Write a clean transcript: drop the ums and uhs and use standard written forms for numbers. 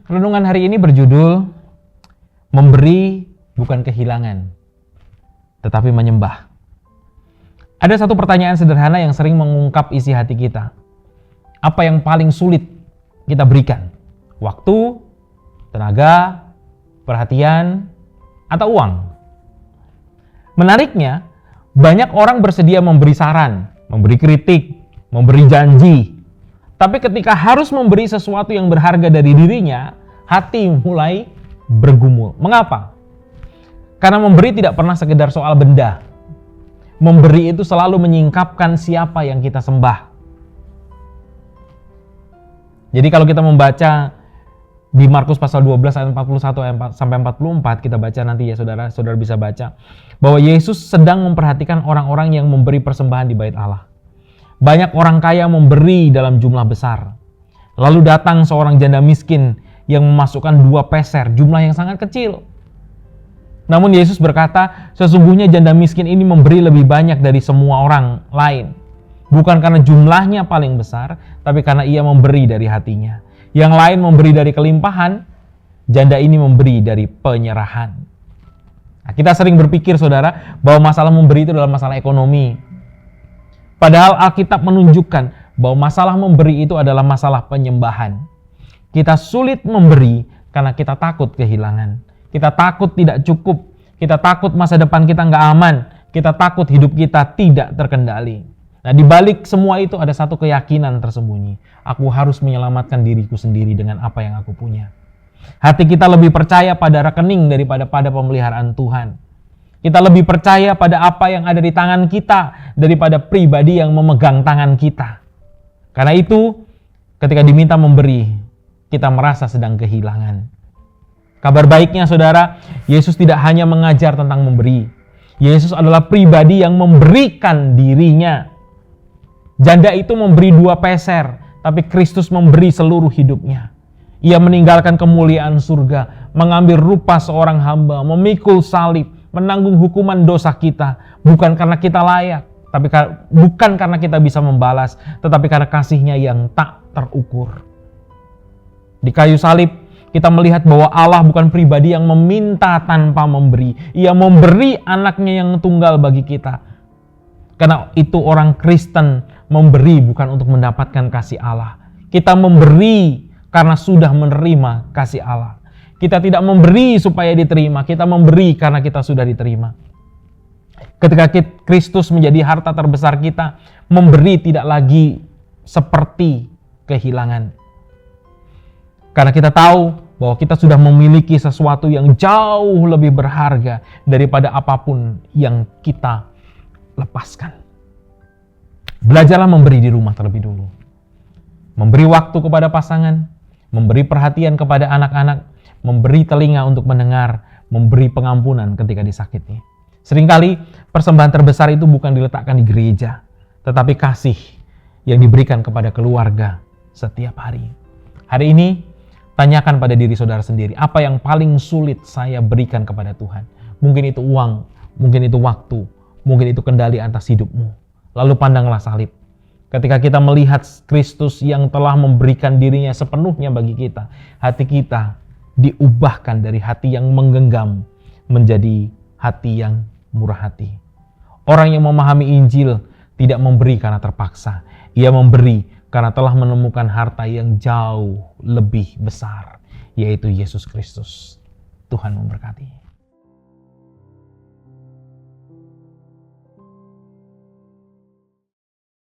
Renungan hari ini berjudul Memberi bukan kehilangan, tetapi menyembah. Ada satu pertanyaan sederhana yang sering mengungkap isi hati kita. Apa yang paling sulit kita berikan? Waktu, tenaga, perhatian, atau uang? Menariknya, banyak orang bersedia memberi saran, memberi kritik, memberi janji. Tapi ketika harus memberi sesuatu yang berharga dari dirinya, hati mulai bergumul. Mengapa? Karena memberi tidak pernah sekedar soal benda. Memberi itu selalu menyingkapkan siapa yang kita sembah. Jadi kalau kita membaca di Markus pasal 12 ayat 41 sampai 44, kita baca nanti ya saudara bisa baca bahwa Yesus sedang memperhatikan orang-orang yang memberi persembahan di bait Allah. Banyak orang kaya memberi dalam jumlah besar. Lalu datang seorang janda miskin yang memasukkan 2 peser, jumlah yang sangat kecil. Namun Yesus berkata, sesungguhnya janda miskin ini memberi lebih banyak dari semua orang lain. Bukan karena jumlahnya paling besar, tapi karena ia memberi dari hatinya. Yang lain memberi dari kelimpahan, janda ini memberi dari penyerahan. Nah, kita sering berpikir saudara, bahwa masalah memberi itu adalah masalah ekonomi. Padahal Alkitab menunjukkan bahwa masalah memberi itu adalah masalah penyembahan. Kita sulit memberi karena kita takut kehilangan. Kita takut tidak cukup. Kita takut masa depan kita nggak aman. Kita takut hidup kita tidak terkendali. Nah, di balik semua itu ada satu keyakinan tersembunyi. Aku harus menyelamatkan diriku sendiri dengan apa yang aku punya. Hati kita lebih percaya pada rekening daripada pada pemeliharaan Tuhan. Kita lebih percaya pada apa yang ada di tangan kita daripada pribadi yang memegang tangan kita. Karena itu, ketika diminta memberi, kita merasa sedang kehilangan. Kabar baiknya saudara, Yesus tidak hanya mengajar tentang memberi. Yesus adalah pribadi yang memberikan dirinya. Janda itu memberi 2 peser, tapi Kristus memberi seluruh hidupnya. Ia meninggalkan kemuliaan surga, mengambil rupa seorang hamba, memikul salib, menanggung hukuman dosa kita, bukan karena kita layak, tapi bukan karena kita bisa membalas, tetapi karena kasih-Nya yang tak terukur. Di kayu salib, kita melihat bahwa Allah bukan pribadi yang meminta tanpa memberi. Ia memberi anaknya yang tunggal bagi kita. Karena itu orang Kristen memberi bukan untuk mendapatkan kasih Allah. Kita memberi karena sudah menerima kasih Allah. Kita tidak memberi supaya diterima, kita memberi karena kita sudah diterima. Ketika Kristus menjadi harta terbesar kita, memberi tidak lagi seperti kehilangan. Karena kita tahu bahwa kita sudah memiliki sesuatu yang jauh lebih berharga daripada apapun yang kita lepaskan. Belajarlah memberi di rumah terlebih dulu. Memberi waktu kepada pasangan, memberi perhatian kepada anak-anak, memberi telinga untuk mendengar, memberi pengampunan ketika disakiti. Seringkali persembahan terbesar itu bukan diletakkan di gereja, tetapi kasih yang diberikan kepada keluarga setiap hari. Hari ini, tanyakan pada diri saudara sendiri, apa yang paling sulit saya berikan kepada Tuhan? Mungkin itu uang, mungkin itu waktu, mungkin itu kendali atas hidupmu. Lalu pandanglah salib. Ketika kita melihat Kristus yang telah memberikan dirinya sepenuhnya bagi kita, hati kita diubahkan dari hati yang menggenggam menjadi hati yang murah hati. Orang yang memahami Injil tidak memberi karena terpaksa. Ia memberi karena telah menemukan harta yang jauh lebih besar, yaitu Yesus Kristus. Tuhan memberkati.